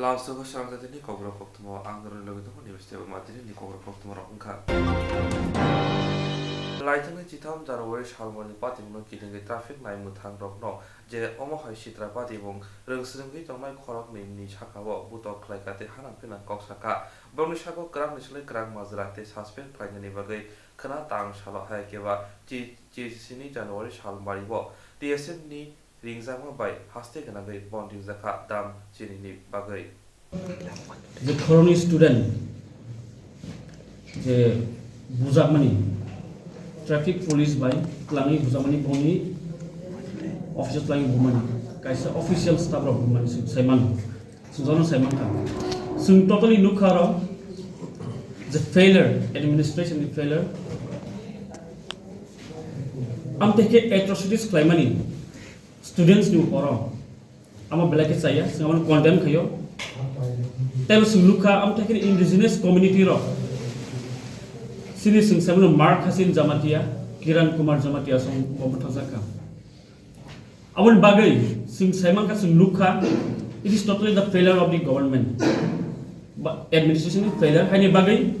Laosko Swrangchati ni Kokborok Koktwma Angdor logi to University of Madrid ni Kokborok Koktwma rokha. Laitang Chitam Jarwe Shalmoni Party no killing traffic nine mutang rokno, Je Omo Hashitra Party wong, Rungsringi to my Korok ni Chakawa, Butok like at the Hanapina Koksaka, Bonishako Grand Nishle Grand Mazrate, Suspend Plangani Bagay, Kanatang Shalahai Keva, Sini January Shalmaribo, DSN ni Ringzama by Hastek and a bond in the car dam Chini Bagay. The colony student, the Buzamani, traffic police by Klangi Buzamani Boni, official flying woman, Kaisa official staff of woman, Simon, Susan Simonka. So totally Nukara, the failure, administration failure. I'm taking atrocities climbing. Students new orang, ama belakang saya, saya condemn kayo. Tapi suluka, am taking indigenous community ro. Sini saya Mark Hasin Jamatia, Kiran Kumar Jamatia song komputer Awan bagai, saya mangka suluka, it is totally the failure of the government. But administration is failure. Hanya bagai,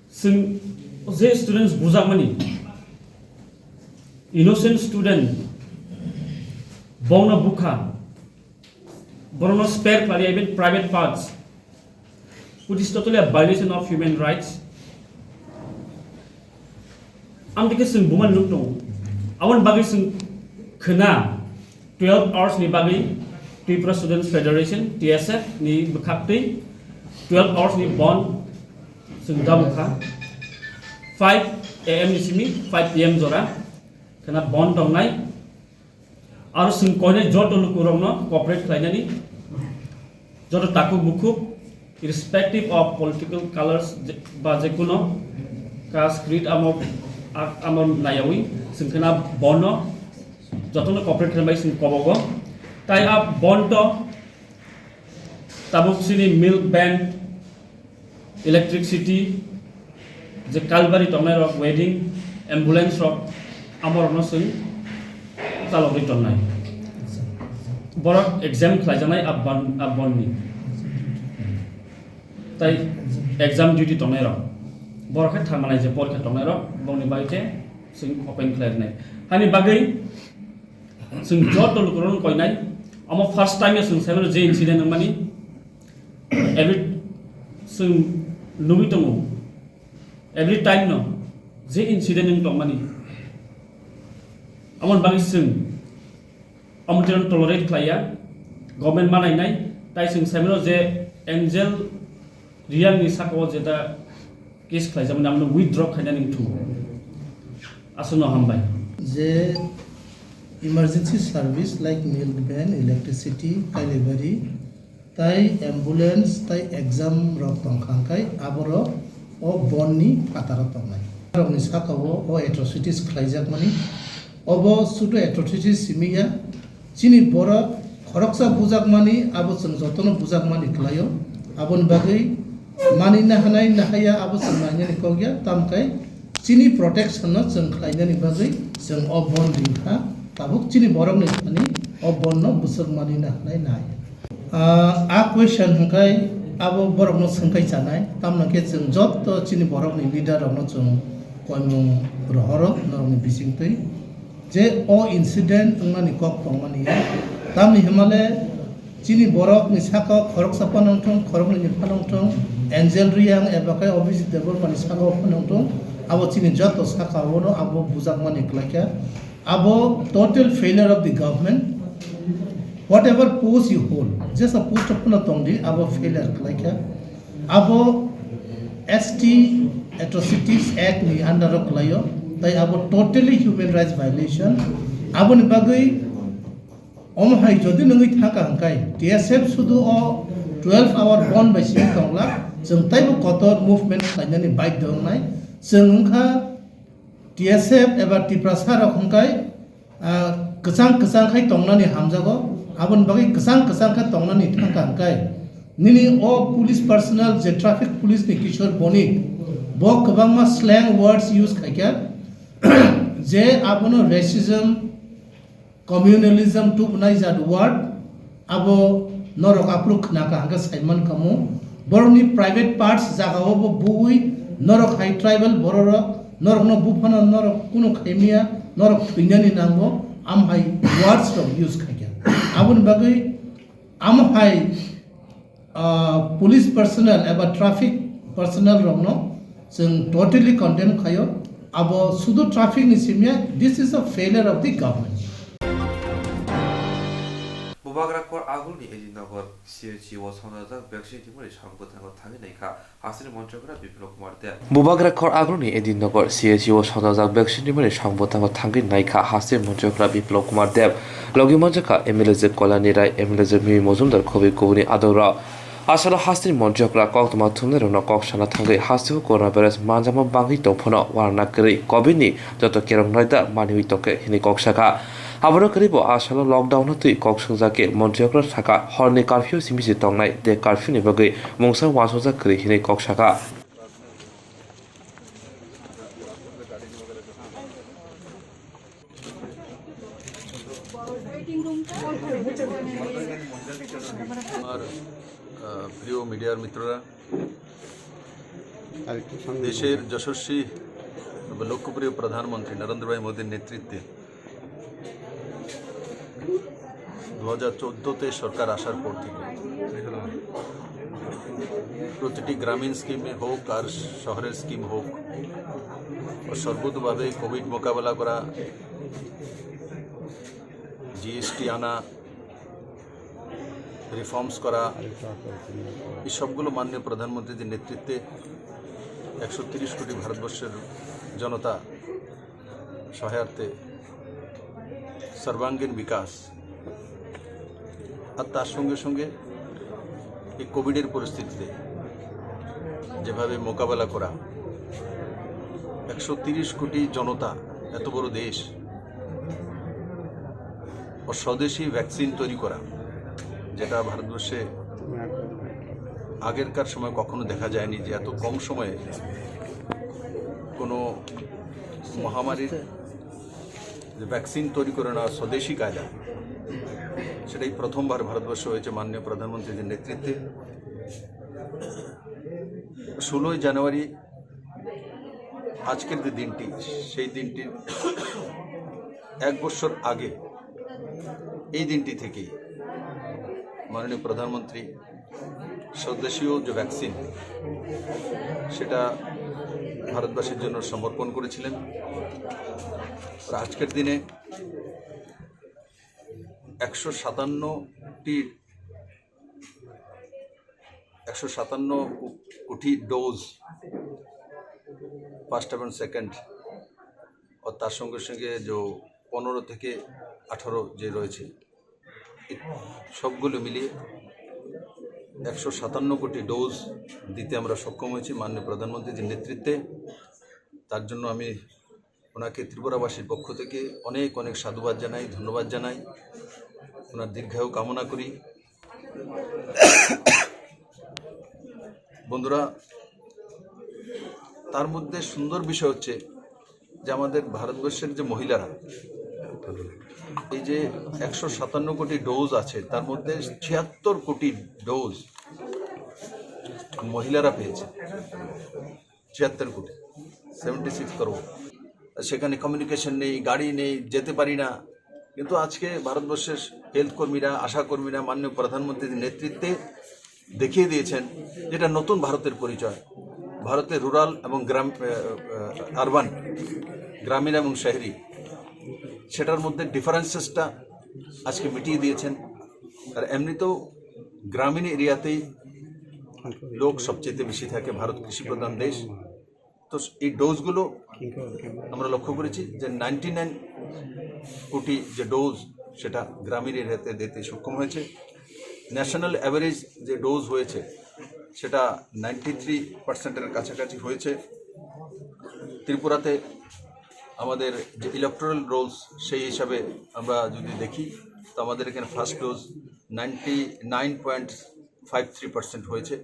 students buzak money, innocent student. Bona buka, Borno spare private parts, which is totally a violation of human rights. Am thinking sing buman look no. Awan bagi sing kena 12 hours ni bagi Tripura Students Federation TSF ni bekakti 12 hours ni bond sing dabuka 5 AM ni simi 5 PM zora kena bond dong nai. Aru sing koine joto lukurong no corporate klainani joto taku buku irrespective of political colors ba jekuno caste creed amor nayawi sing kena bono joto no corporate klainai sing kobogo tai up bonto tabuk sini milk ban electricity je kalbari tongai rock wedding ambulance rock amor no sing kalau return naik, borok exam kelajanai abon ni, tai exam duty tonai ro, borok ke thamanai je por ke tonai ro, bong ni baik ke sing open clear naik, hani bagai sing jod to lukuron koi naik, amo first time ya sing saya je incident yang mani, every sing nubi tongu, every time no, je incident yang tong mani. Amon bagi sing amon tidak tolerate klaya government mana ini tai sing semino je angel real ni sakwa jeta case klaya zaman amno withdraw khana ning tu asuno hambai je emergency service like milk ban electricity delivery tai ambulance tai exam rok tong khangkai aboro o bonni patara tong nai rok ni sakwa o atrocities klaya mani Obo suatu atrocities simiya, cini bora koroksa bujak mani, abo seng jotono bujak mani kelayo, abon bagai mani nahanai nahaya abo seng nanya nikogya, tamkai cini protection no seng kelainya ni bagai seng obon ringha, tabuk cini borong ni mani obon no busuk mani nahanai nahaya. A question hengkai abo borong no sengkai canai, tam nake seng jot to cini borong ni leader no seng koimung rohoro no ni bising tui. Je o incident ngani kok pangmani ya tamni himale chini borok ni saka khorok sapanong tong khorok ni phanong tong angel riang ebakai office table pani saka phanong tong abo chini joto saka wono abo bujak mani klakya abo total failure of the government whatever post you hold just a post apna tong di abo failure klakya abo ST atrocities act ni under klayo tai abo totally human rights violation abo ni bagai omhai jodi nungi thaka hangkai TSF sudu o 12 hour bond by sing tongla jeng tai bo kotor movement khainani bike dong nai jeng kha TSF eba tiprasa rok hangkai kesang khai tongnani hamjago abon bagai kesang kha tongnani thaka hangkai nini o police personnel je traffic police ni kishor bonik bo kabangma slang words use khaikya je abono racism communalism to bunai jad word abo norok apruk khna ka hanga Simon kamu borni private parts jaga bo bui norok high tribal bororo norok no bufana norok kuno khaimia norok thuinani nango am hai words of use khakya abun bagai am hai police personnel eba traffic personnel rongno जों totally condemn khayo abo sudo traffic ni simya this is a failure of the government Bubagrakor agulni edinogor CHO sonajak bekshi timuri sangbotango tangi naika hasini monchokra biplok kumarte Bubagrakor agulni edinogor CHO sonajak bekshi timuri sangbotango tangi naika hasini monchokra biplok kumarte logi monchaka MLJ kolani rai MLJ mi mozumdar khobi kubuni adora আসলে হাসির মঞ্চকরা কক্তমা থুমনের রং ককসানা থাঙ্গে হাসিও corona virus মানজামা বাঙ্গি তফনো ওয়ারনা করি কবিনি যত কেরম নয়দা মানিউই তকে হিনি ককসাকা আবারও করিব আসলে লকডাউন হতে ককসংজাকে মঞ্চকরা থাকা হরনি কারফিউ সিমিসি তংনাই দে কারফিউনি বাগৈ মংসা ওয়াসংজা করি হিনি ককসাকা প্রিয় মিডিয়ার মিত্ররা দেশের যশস্বী লোকপ্রিয় প্রধানমন্ত্রী নরেন্দ্র ভাই মোদীর নেতৃত্বে 2014-তে সরকার আসার পর থেকে প্রতিটি গ্রামীণ স্কিম হোক আর শহরের স্কিম হোক সর্বতোভাবে কোভিড মোকাবেলা করা জিএসটি আনা রিফর্মস করা এই সবগুলো মাননীয় প্রধানমন্ত্রীর নেতৃত্বে 130 কোটি ভারতবর্ষের জনতা সহায়ার্থে সর্বাঙ্গীন বিকাশ আর তার সঙ্গে সঙ্গে এই কোভিডের পরিস্থিতিতে যেভাবে মোকাবেলা করা 130 কোটি জনতা এত বড় দেশ ও স্বদেশী ভ্যাকসিন তৈরি করা যেটা ভারতবর্ষে আগেরকার সময় কখনো দেখা যায়নি যে এত কম সময়ে কোনো মহামারীর যে ভ্যাকসিন তৈরি করে নেওয়া স্বদেশী কায়দা সেটাই প্রথমবার ভারতবর্ষে হয়েছে মাননীয় প্রধানমন্ত্রীর নেতৃত্বে 16 জানুয়ারি আজকের যে দিনটি সেই দিনটির 1 বছর আগে এই দিনটি থেকেই মাননীয় প্রধানমন্ত্রী স্বদেশীয় যে ভ্যাকসিন সেটা ভারতবাসীর জন্য সমর্পণ করেছিলেন আর আজকের দিনে 157 কোটি ডোজ ফার্স্ট এবং সেকেন্ড ও তার সঙ্গে সঙ্গে যে 15 থেকে 18 যে রয়েছে সবগুলো মিলিয়ে 157 কোটি ডোজ দিতে আমরা সক্ষম হয়েছি মাননীয় প্রধানমন্ত্রীর নেতৃত্বে তার জন্য আমি ওনাকে ত্রিপুরাবাসীর পক্ষ থেকে অনেক অনেক সাধুবাদ জানাই ধন্যবাদ জানাই ওনার দীর্ঘায়ু কামনা করি বন্ধুরা তার মধ্যে সুন্দর বিষয় হচ্ছে যে আমাদের ভারতবর্ষের যে মহিলারা এই যে 157 কোটি ডোজ আছে তার মধ্যে 76 কোটি ডোজ মহিলারা পেয়েছে 76 কোটি 76 করোড় সেখানে কমিউনিকেশন নেই গাড়ি নেই যেতে পারি না কিন্তু আজকে ভারতবর্ষের হেলথ কর্মীরা আশা কর্মীরা মাননীয় প্রধানমন্ত্রীর নেতৃত্বে দেখিয়ে দিয়েছেন যেটা নতুন ভারতের পরিচয় ভারতের রুরাল এবং আরবান গ্রামীণ এবং শহরি সেটার মধ্যে ডিফারেন্সেসটা আজকে মিটিয়ে দিয়েছেন আর এমনিতেও গ্রামীণ এরিয়াতেই লোক সবচেয়ে বেশি থাকে ভারত কৃষিপ্রধান দেশ তো এই ডোজগুলো আমরা লক্ষ্য করেছি যে 99 কোটি যে ডোজ সেটা গ্রামীণ এরিয়াতে দিতে সক্ষম হয়েছে ন্যাশনাল অ্যাভারেজ যে ডোজ হয়েছে সেটা 93%-এর কাছাকাছি হয়েছে ত্রিপুরাতে আমাদের যে ইলেকট্রাল রোলস সেই হিসাবে আমরা যদি দেখি তো আমাদের এখানে ফার্স্ট ডোজ 99.53% হয়েছে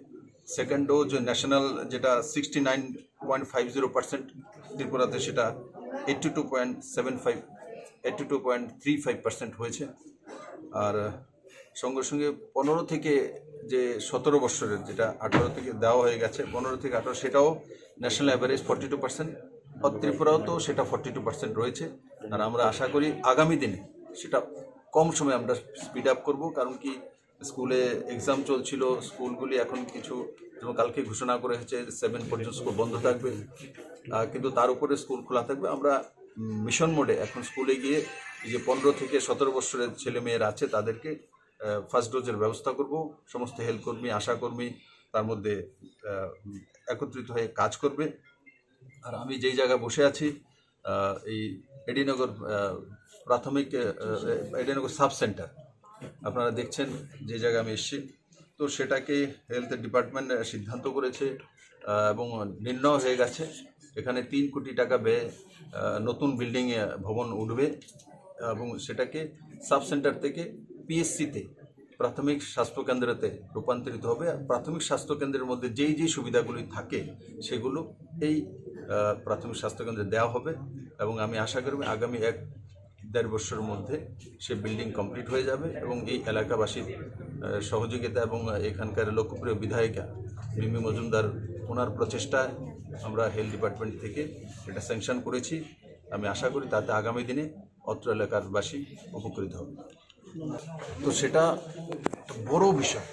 সেকেন্ড ডোজ ন্যাশনাল যেটা 69.50% ত্রিপুরাতে সেটা 82.35% হয়েছে আর সঙ্গে সঙ্গে 15 থেকে যে 17 বছরের, যেটা 18 থেকে দেওয়া হয়ে গেছে, 15 থেকে 18, সেটাও ন্যাশনাল অ্যাভারেজ 42%, আর ত্রিপুরাও তো সেটা 42% রয়েছে। আর আমরা আশা করি আগামী দিনে সেটা কম সময়ে আমরা স্পিড আপ করবো, কারণ কি স্কুলে এক্সাম চলছিল, স্কুলগুলি এখন কিছু, যেমন কালকে ঘোষণা করে হয়েছে 7 পর্যন্ত স্কুল বন্ধ থাকবে, কিন্তু তার উপরে স্কুল খোলা থাকবে। আমরা মিশন মোডে এখন স্কুলে গিয়ে যে 15 থেকে 17 বছরের ছেলে মেয়েরা আছে তাদেরকে ফার্স্ট ডোজের ব্যবস্থা করব। সমস্ত হেলথ কর্মী, আশাকর্মী তার মধ্যে একত্রিত হয়ে কাজ করবে। আর আমি যেই জায়গায় বসে আছি, এই এডিনগর প্রাথমিক এডিনগর সাব সেন্টার আপনারা দেখছেন যে জায়গায় আমি এসেছি, তো সেটাকে হেলথ ডিপার্টমেন্ট সিদ্ধান্ত করেছে এবং নির্ণয় হয়ে গেছে। এখানে 3 কোটি টাকা ব্যয়ে নতুন বিল্ডিং ভবন উঠবে এবং সেটাকে সাব সেন্টার থেকে পিএসসিতে, প্রাথমিক স্বাস্থ্যকেন্দ্রতে রূপান্তরিত হবে। প্রাথমিক স্বাস্থ্যকেন্দ্রের মধ্যে যেই যেই সুবিধাগুলি থাকে সেগুলো এই প্রাথমিক স্বাস্থ্যকেন্দ্রে দেওয়া হবে এবং আমি আশা করি আগামী 1-1.5 বছরের মধ্যে সে বিল্ডিং কমপ্লিট হয়ে যাবে এবং এই এলাকাবাসীর সহযোগিতা এবং এখানকার লোকপ্রিয় বিধায়িকা মিমি মজুমদার, ওনার প্রচেষ্টায় আমরা হেলথ ডিপার্টমেন্ট থেকে এটা স্যাংশন করেছি। আমি আশা করি তাতে আগামী দিনে অত্র এলাকারবাসী উপকৃত হবে। তো সেটা একটা বড় বিষয়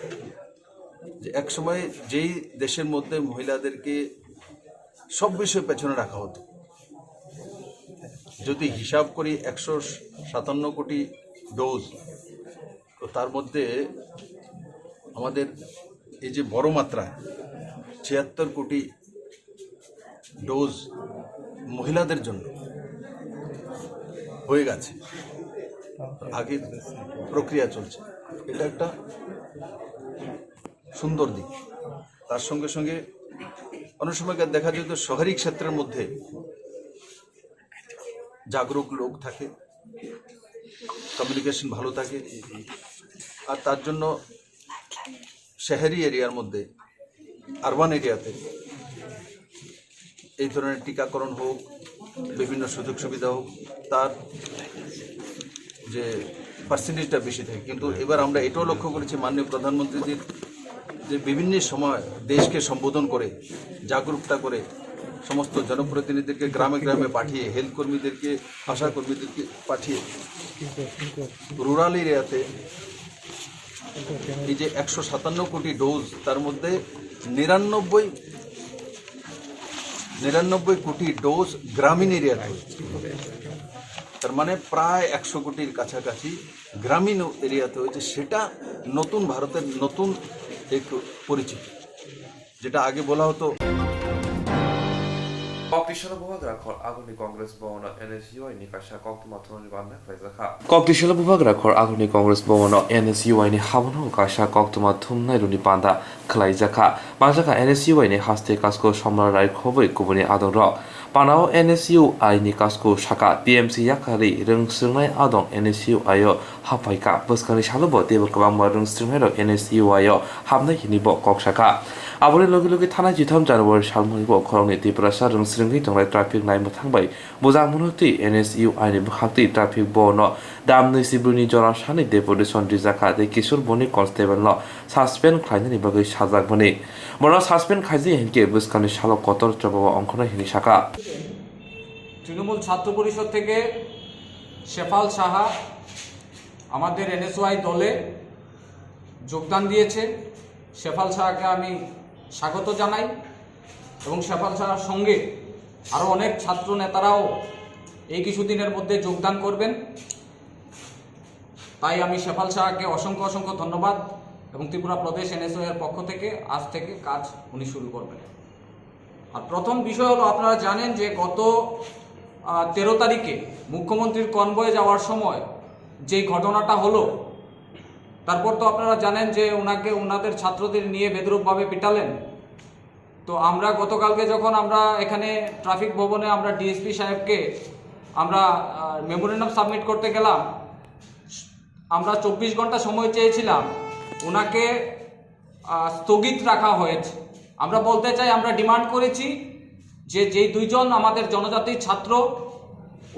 যে একসময় যেই দেশের মধ্যে মহিলাদেরকে সব বিষয়ে পেছনে রাখা হতো, যদি হিসাব করি 157 কোটি ডোজ, তো তার মধ্যে আমাদের এই যে বড় মাত্রায় 76 কোটি ডোজ মহিলাদের জন্য হয়ে গেছে, আগে প্রক্রিয়া চলছে। এটা একটা সুন্দর দিক। তার সঙ্গে সঙ্গে অনেক সময় দেখা যেত শহরী ক্ষেত্রের মধ্যে জাগরুক লোক থাকে, কমিউনিকেশন ভালো থাকে, আর তার জন্য শহরি এরিয়ার মধ্যে, আরবান এরিয়াতে এই ধরনের টিকাকরণ হোক, বিভিন্ন সুযোগ সুবিধা হোক, তার যে পার্সেন্টেজটা বেশি থাকে। কিন্তু এবার আমরা এটাও লক্ষ্য করেছি মাননীয় প্রধানমন্ত্রীজির যে বিভিন্ন সময় দেশকে সম্বোধন করে, জাগরুকতা করে, সমস্ত জনপ্রতিনিধিদেরকে গ্রামে গ্রামে পাঠিয়ে, হেলথ কর্মীদেরকে, আশা কর্মীদেরকে পাঠিয়ে রুরাল এরিয়াতে এই যে 157 কোটি ডোজ, তার মধ্যে 99 কোটি ডোজ গ্রামীণ এরিয়াতে, তার মানে প্রায় 100 কোটির কাছাকাছি গ্রামীণ এরিয়াতে হয়েছে। সেটা নতুন ভারতের নতুন এক পরিচিতি, যেটা আগে বলা হতো। Koktishala bubag rakhor aguni Congress bono NSUI ni kasha Koktwma thoni banna khlaijaka. Koktishala bubag rakhor aguni Congress bono NSUI ni habono kasha Koktwma thumnai runi banda khlaijaka. Mangjaka NSUI ni haste kasko somnarai khoboi kubuni adong ro. Panao NSUI ni kasko shaka PMC yakari reungsrnai adong NSUI yo hapaika buskani shalobo tebol kabangma reungsrnai ro NSUI yo habnai hinibo kokshaka. Aboni logi logi thana jitham January salmonibo khorongni Tripura reungsrngui tongnai traffic naimo thangbai bujang munoti NSUI ni bukhakti traffic bono damni sibruni jora sani deputation rijaka de Kishore boni constable no suspend khlainani bagui sajak boni bono suspend khaiji henke buskani shalo kotor chobabo অংখনা হিনি শাখা। তৃণমূল ছাত্র পরিষদ থেকে শেফাল সাহা আমাদের NSY দলে যোগদান দিয়েছে। শেফাল সাহাকে আমি স্বাগত জানাই এবং শেফাল সাহার সঙ্গে আরও অনেক ছাত্র নেতারাও এই কিছুদিনের মধ্যে যোগদান করবেন। তাই আমি শেফাল সাহাকে অসংখ্য অসংখ্য ধন্যবাদ এবং ত্রিপুরা প্রদেশ এনএসওয়াই এর পক্ষ থেকে আজ থেকে কাজ উনি শুরু করবেন। আর প্রথম বিষয় হলো, আপনারা জানেন যে গত 13 তারিখে মুখ্যমন্ত্রীর কনভয়ে যাওয়ার সময় যেই ঘটনাটা হলো, তারপর তো আপনারা জানেন যে ওনাদের ছাত্রদের নিয়ে বেদরূপভাবে পিটালেন। তো আমরা গতকালকে যখন আমরা এখানে ট্রাফিক ভবনে আমরা ডিএসপি সাহেবকে আমরা মেমোরেন্ডাম সাবমিট করতে গেলাম, আমরা 24 ঘন্টা সময় চেয়েছিলাম, ওনাকে স্থগিত রাখা হয়েছে। আমরা বলতে চাই, আমরা ডিমান্ড করেছি যে যেই 2 জন আমাদের জনজাতির ছাত্র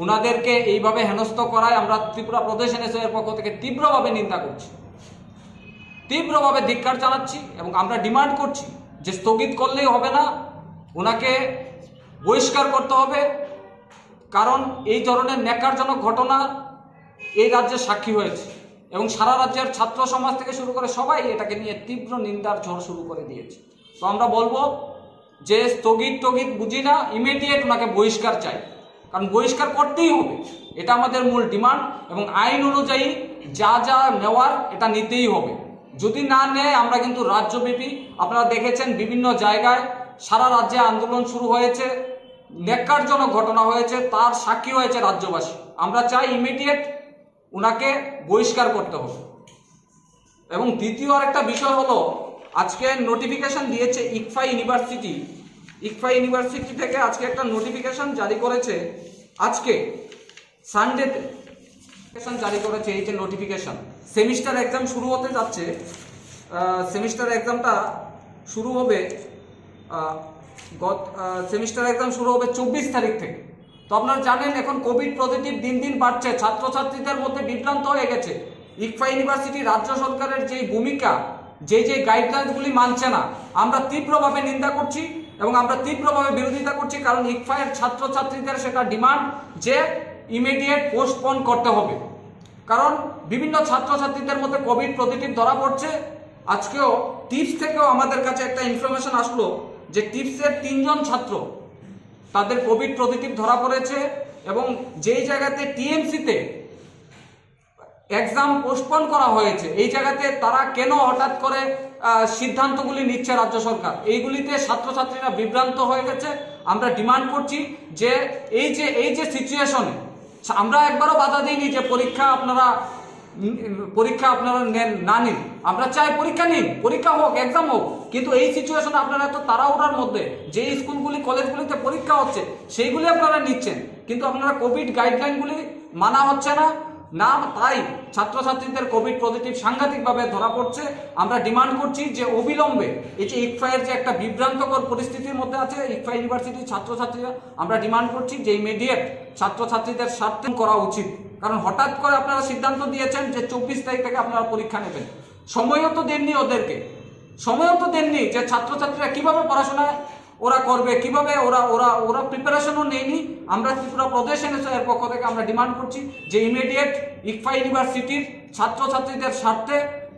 ওনাদেরকে এইভাবে হেনস্থ করায় আমরা ত্রিপুরা প্রদেশ এনএসওয়াই এর পক্ষ থেকে তীব্রভাবে নিন্দা করছি। তীব্রভাবে ধিক্কার জানাচ্ছি এবং আমরা ডিমান্ড করছি যে স্থগিত করলেই হবে না, ওনাকে বহিষ্কার করতে হবে। কারণ এই ধরনের ন্যাক্কারজনক ঘটনা এই রাজ্যে সাক্ষী হয়েছে এবং সারা রাজ্যের ছাত্র সমাজ থেকে শুরু করে সবাই এটাকে নিয়ে তীব্র নিন্দার ঝড় শুরু করে দিয়েছে। তো আমরা বলবো যে স্থগিত বুঝি না, ইমিডিয়েট ওনাকে বহিষ্কার চাই, কারণ বহিষ্কার করতেই হবে, এটা আমাদের মূল ডিমান্ড এবং আইন অনুযায়ী যা যা নেওয়ার এটা নিতেই হবে। যদি না নেয় আমরা কিন্তু রাজ্যব্যাপী, আপনারা দেখেছেন বিভিন্ন জায়গায় সারা রাজ্যে আন্দোলন শুরু হয়েছে, ন্যাক্কারজনক ঘটনা হয়েছে, তার সাক্ষী হয়েছে রাজ্যবাসী। আমরা চাই ইমিডিয়েট ওনাকে বহিষ্কার করতে হবে। এবং দ্বিতীয় আরেকটা বিষয় হলো, আজকে নোটিফিকেশন দিয়েছে ইকফা ইউনিভার্সিটি থেকে আজকে একটা নোটিফিকেশন জারি করেছে, আজকে সানডেতে জারি করেছে। এই যে নোটিফিকেশন, সেমিস্টার এক্সাম শুরু হতে যাচ্ছে, সেমিস্টার এক্সামটা শুরু হবে 24 তারিখ থেকে। তো আপনারা জানেন এখন কোভিড পজিটিভ দিন দিন বাড়ছে, ছাত্রছাত্রীদের মধ্যে বিভ্রান্ত হয়ে গেছে। ইকফা ইউনিভার্সিটি রাজ্য সরকারের যে ভূমিকা, যে গাইডলাইনগুলি মানছে না, আমরা তীব্রভাবে নিন্দা করছি এবং আমরা তীব্রভাবে বিরোধিতা করছি। কারণ ইকফায়ের ছাত্রছাত্রীদের সেটা ডিমান্ড যে ইমিডিয়েট পোস্টপোন করতে হবে, কারণ বিভিন্ন ছাত্রছাত্রীদের মধ্যে কোভিড পজিটিভ ধরা পড়ছে। আজকেও টিপস থেকেও আমাদের কাছে একটা ইনফরমেশন আসলো যে টিপসের 3 জন ছাত্র তাদের কোভিড পজিটিভ ধরা পড়েছে এবং যেই জায়গাতে টিএমসিতে এক্সাম পোস্টপোন করা হয়েছে, এই জায়গাতে তারা কেন হঠাৎ করে সিদ্ধান্তগুলি নিচ্ছে রাজ্য সরকার, এইগুলিতে ছাত্রছাত্রীরা বিভ্রান্ত হয়ে গেছে। আমরা ডিমান্ড করছি যে এই যে সিচুয়েশনে আমরা একবারও বাধা দিইনি যে পরীক্ষা আপনারা না নিন, আমরা চাই পরীক্ষা নিন, পরীক্ষা হোক, এক্সাম হোক, কিন্তু এই সিচুয়েশনে আপনারা এত তাড়াহুড়ার মধ্যে যে স্কুলগুলি কলেজগুলিতে পরীক্ষা হচ্ছে সেইগুলি আপনারা নিচ্ছেন, কিন্তু আপনারা কোভিড গাইডলাইনগুলি মানা হচ্ছে না, তাই ছাত্রছাত্রীদের কোভিড পজিটিভ সাংঘাতিকভাবে ধরা পড়ছে। আমরা ডিমান্ড করছি যে অবিলম্বে এই যে ইকফায়ের যে একটা বিভ্রান্তকর পরিস্থিতির মধ্যে আছে ইকফা ইউনিভার্সিটির ছাত্রছাত্রীরা, আমরা ডিমান্ড করছি যে ইমিডিয়েট ছাত্রছাত্রীদের স্বার্থে করা উচিত। কারণ হঠাৎ করে আপনারা সিদ্ধান্ত দিয়েছেন যে 24 তারিখ থেকে আপনারা পরীক্ষা নেবেন, সময়ও তো দেননি ওদেরকে, সময়ও তো দেননি যে ছাত্রছাত্রীরা কিভাবে পড়াশোনায় ওরা করবে, কিভাবে ওরা প্রিপারেশনও নেয়নি। আমরা ত্রিপুরা প্রদেশ এর পক্ষ থেকে আমরা ডিমান্ড করছি যে ইমিডিয়েট ইকফা ইউনিভার্সিটির ছাত্রছাত্রীদের স্বার্থে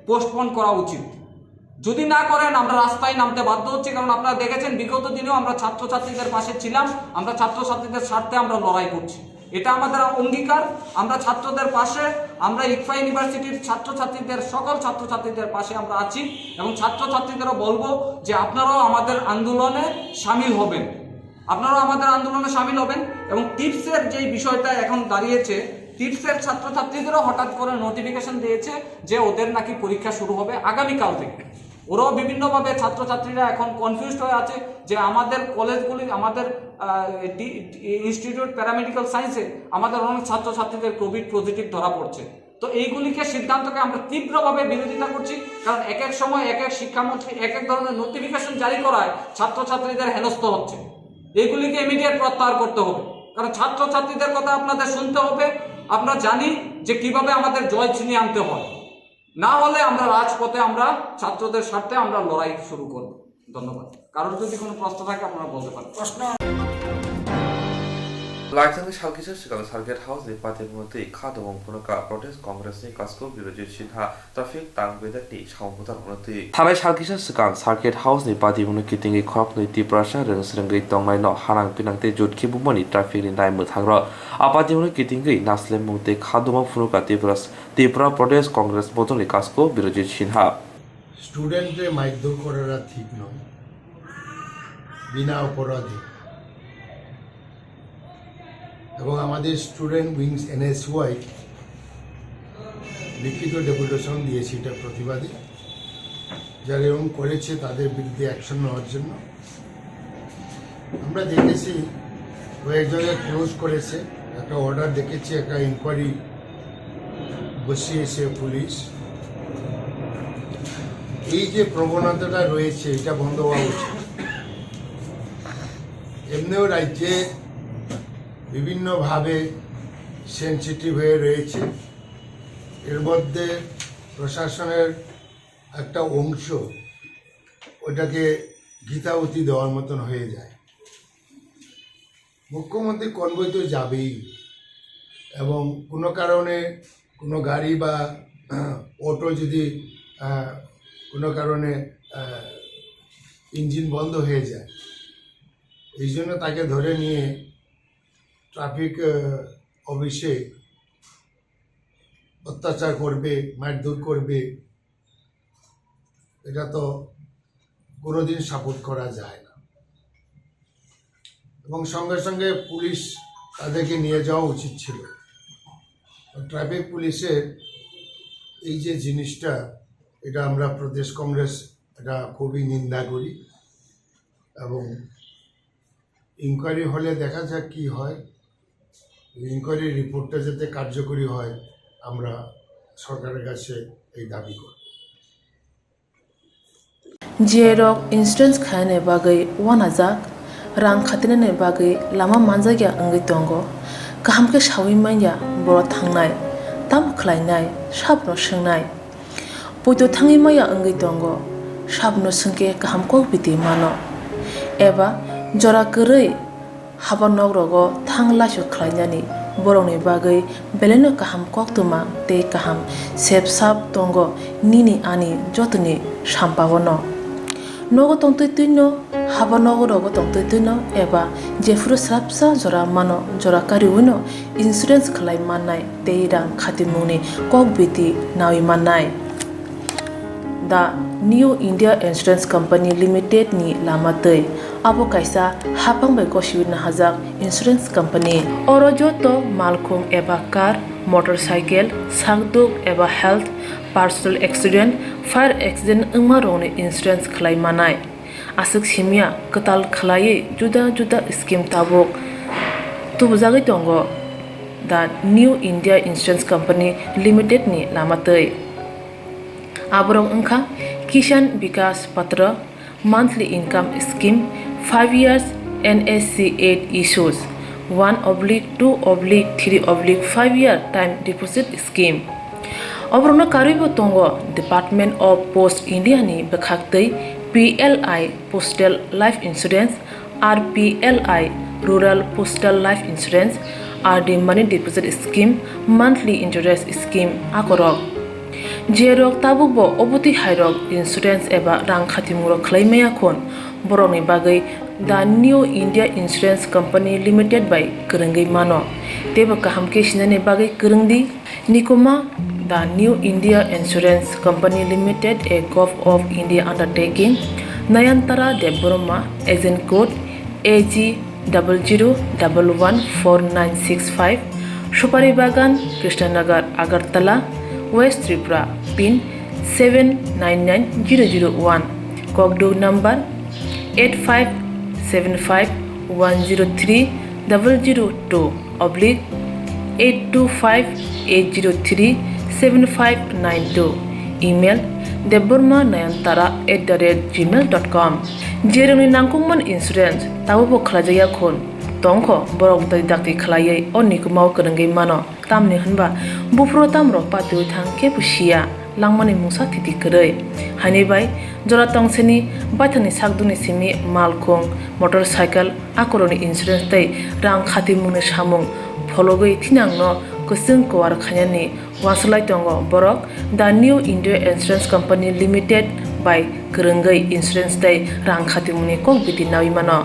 পোস্টপোন করা উচিত। যদি না করেন আমরা রাস্তায় নামতে বাধ্য হচ্ছি, কারণ আপনারা দেখেছেন বিগত দিনেও আমরা ছাত্রছাত্রীদের পাশে ছিলাম, আমরা ছাত্রছাত্রীদের স্বার্থে আমরা লড়াই করছি, এটা আমাদের অঙ্গীকার। আমরা ছাত্রদের পাশে, আমরা ইকফা ইউনিভার্সিটির ছাত্রছাত্রীদের সকল ছাত্রছাত্রীদের পাশে আমরা আছি এবং ছাত্রছাত্রীদেরও বলবো যে আপনারাও আমাদের আন্দোলনে সামিল হবেন, এবং টিপসের যেই বিষয়টা এখন দাঁড়িয়েছে, টিপসের ছাত্রছাত্রীদেরও হঠাৎ করে নোটিফিকেশন দিয়েছে যে ওদের নাকি পরীক্ষা শুরু হবে আগামীকাল থেকে। ওরাও বিভিন্নভাবে ছাত্রছাত্রীরা এখন কনফিউজড হয়ে আছে যে আমাদের কলেজগুলি, আমাদের ইনস্টিটিউট প্যারামেডিক্যাল সায়েন্সে আমাদের অনেক ছাত্রছাত্রীদের কোভিড পজিটিভ ধরা পড়ছে। তো এইগুলিকে সিদ্ধান্তকে আমরা তীব্রভাবে বিরোধিতা করছি, কারণ এক এক সময় এক এক শিক্ষামন্ত্রী এক এক ধরনের নোটিফিকেশন জারি করায় ছাত্রছাত্রীদের হেনস্থ হচ্ছে। এইগুলিকে ইমিডিয়েট প্রত্যাহার করতে হবে, কারণ ছাত্রছাত্রীদের কথা আপনাদের শুনতে হবে। আমরা জানি যে কিভাবে আমাদের জয় ছিনিয়ে আনতে হয়, না হলে আমরা রাজপথে আমরা ছাত্রদের স্বার্থে আমরা লড়াই শুরু করব। ধন্যবাদ। কারোর যদি কোনো প্রশ্ন থাকে আপনারা বলতে পারেন। 라이트는 샬기저 시간 살겟 하우스 파티 무대 카드봉 분과 프로테스트 컨그레스의 가스코 비로지 신하 트래픽 당베다니 샤움보다 오는데 타베 샬기저 시간 살겟 하우스 파티 무는 기팅이 커크의 디프라샤 릉스릉의 동마이너 하랑 비낭테 조트키 부분이 트래픽이 나이무 타그러 아파티 무는 기팅이 나슬렘 무대 카드봉 분과 ত্রিপুরা প্রদেশ কংগ্রেস বদলি কাস্কো বিরোধী সিনহা স্টুডেন্টদের মারধর করাটা ঠিক নয়, বিনা অপরাধে। এবং আমাদের স্টুডেন্ট উইংস NSY লিখিত ডেপুটেশন দিয়েছে এটা প্রতিবাদে, যারা এরকম করেছে তাদের বিরুদ্ধে অ্যাকশন নেওয়ার জন্য। আমরা দেখেছি কয়েক জায়গায় ক্লোজ করেছে, একটা অর্ডার দেখেছি, একটা ইনকোয়ারি বসিয়েছে পুলিশ। এই যে প্রবণতাটা রয়েছে এটা বন্ধ হওয়া উচিত। এমনিও রাজ্যে বিভিন্নভাবে সেনসিটিভ হয়ে রয়েছে, এর মধ্যে প্রশাসনের একটা অংশ ওটাকে গীতাবতী দেওয়ার মতন হয়ে যায়। মুখ্যমন্ত্রী কনভয় তো যাবেই, এবং কোনো কারণে কোনো গাড়ি বা অটো যদি কোনো কারণে ইঞ্জিন বন্ধ হয়ে যায়, এই জন্য তাকে ধরে নিয়ে ট্রাফিক অফিসে অত্যাচার করবে, মারধর করবে, এটা তো কোনোদিন সাপোর্ট করা যায় না। এবং সঙ্গে সঙ্গে পুলিশ তাদেরকে নিয়ে যাওয়া উচিত ছিল। ট্রাফিক পুলিশের এই যে জিনিসটা, এটা আমরা প্রদেশ কংগ্রেস এটা খুবই নিন্দা করি, এবং ইনকোয়ারি হলে দেখা যাক কি হয়। ইনকোয়ারি রিপোর্টটা যাতে কার্যকরী হয়, আমরা সরকারের কাছে এই দাবি করি। Jerok insurance khane bagai wanajak rang khatinane bagai lama manjagya angai tongo kaham ke shawi manya boro thangnai tam khlainai sabno swngnai poito thangi maya angai tongo sabno sungke kaham ko biti mano eba jora korei habanok rogo thangla su khlainani boroni bagai beleno kaham koktwma te kaham sep sap tongo nini ani jotoni sampawono nogo tongtoi tuino haba nogo rogo tongtoi tuino eba jefuru srapsa jora mano jora kari uno insurance khlai mannai tei rang khatimuni kokbiti nawi mannai. The New India Insurance Company Limited ni lamatei abo kaisa hapangbai kosiwina hajak insurance company oro joto malkhung eba car motorcycle sakduk eba health personal accident fire accident ungma roni insurance khlai manai asuk simia katal khlai juda juda scheme tabok tubujagi tongo the New India Insurance Company Limited ni lamatei aborong ungkha Kisan Vikas Patra monthly income scheme 5 years NSC 8 issues 1/2/3/5 year time deposit scheme obrona karibo tongo Department of Post India ni bekhaktei PLI Postal Life Insurance RPLI Rural Postal Life Insurance RD Money Deposit Scheme monthly interest scheme akorok jerok tabubo obuti hairok insurance eba rang khatimuro khlaimaya khon boroni bagai the New India Insurance Company Limited by Kurungai mano teba kaham ke sinane bagai kurungdi nikoma the New India Insurance Company Limited a Gov of India undertaking Nayantara Deborma agent code AG 00114965 Supari Bagan Krishnanagar Agartala West Tripura pin 799001 Kokdo number 85751002/8258037592 email debormanayantara@gmail.com jeroni nangkungman insurance tabubo khlajaya khon tongkho borok dai dakti khlaiye onikumau kurungai mano tamni hanba bufro tamro patu thang ke pusia langmani musa titi korei hani bai jora tongseni baithani sakduni simi malkhung motorcycle akoroni insurance tei rang khatimuni samung phologoi thinangno kusung kwar khanyani waslai tongo borok the New India Insurance Company Limited by Kurungai insurance tei rang khatimuni kokbiti nawi mano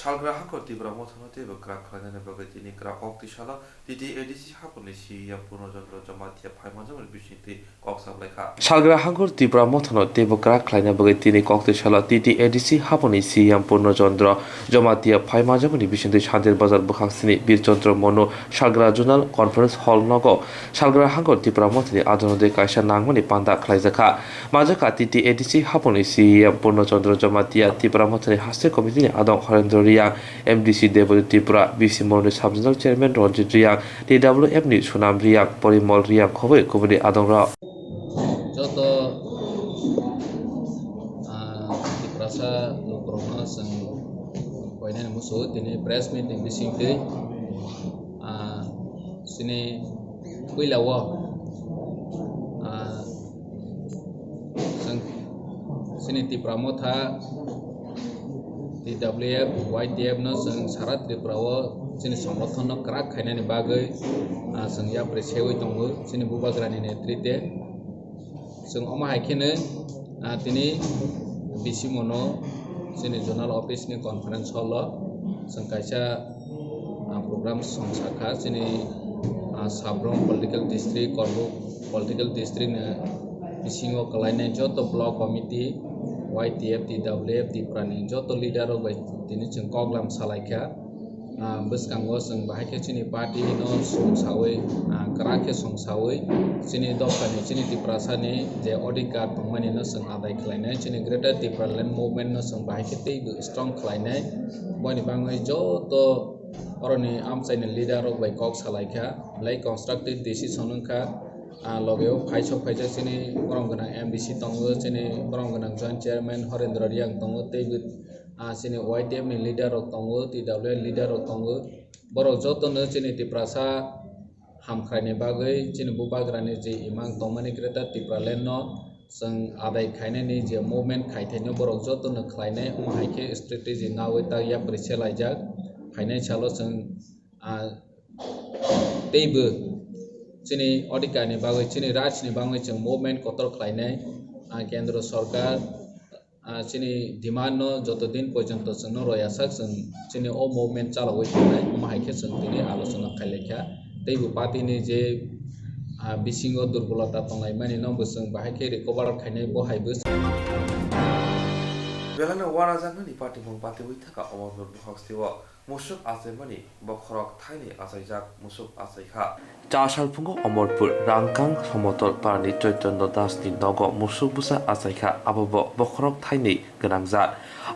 Salgra hakor tibra mothano tebo krak khlane bagai tini krak oktishala titi edisi haponi siya purnojondro jamatia phaimajamel bisiti koksab lekha Salgra hakor tibra mothano tebo krak khlane bagai tini oktishala titi edisi haponi siya purnojondro jamatia phaimajamel bisiti Shantir Bazar bukhaksini Birchandra Mono Salgra Journal Conference Hall nogo Salgra hakor tibra mothani adonode kaisa nangmani panda khlaijaka majaka titi edisi haponi siya purnojondro jamatia tibra mothani haste committee adong Harendra MDC Deputy Tripura BC Morni Sub-Regional Chairman Ranjit Riang TWF ni Sunam Riang Porimol Riang khoboi kubuni adongra joto Tripurasa Lokrona sang poinen musuh tini press meeting bising te sini kuilawa sini Tripura tha TWF YTF no sing sarat Tripura o sini somorthon no krak khainani bagai sing ya presewai tongo sini bubagrani netrite sing oma haikene tini bisimono sini zonal office ni conference hall lo sing kaisa program songsakha sini Sabrong political district Kokborok political district ne bisingo kalainai joto block committee YTF TWF Tripura ni joto leader rok bai tini sing koklam salaikha bwskango sing bahai sini party no songsawi krakhe songsawi sini dokani sini Tripura sani je odikar tongmani no sing adai khlainai sini greater Tripura land movement no sing bahai tei strong khlainai boni bangai joto oroni amchaini leader rok bai kok salaikha lai constructive decision ongkha logeo phaisok phaijak sini borong ganang MDC tongo sini borong ganang joint chairman Horendra Riang tongo tei sini YTF ni leader rok tongo TWF leader rok tongo borok joto no sini Tripura sa hamkhraini bagai sini bubagrani je imang tongmani greater Tripura land no sing adai khainani je movement khaithaino borok joto no khlainai haike strategy nawi ta ya priselaijak financial sing teibo sini odikani bagai sini rajni bagai sing movement kotor khlainai kendra sarkar sini demand no joto din porjonto sing no royasak sini o movement chalawai thanai haike sing tini alochona khailekha teibo party ni je bisingo durbolata tongnai mani no busung bahai recover khainai bo haibo Belana wana jangani party mong party wi thaka omor boxtiwa musuk asemani bokhorok thaini asaijak musuk asaikha chasal phungo omorpur rangkang somotol parni choitonno dasni nogo musuk busa asaikha abobo bokhorok thaini ganangja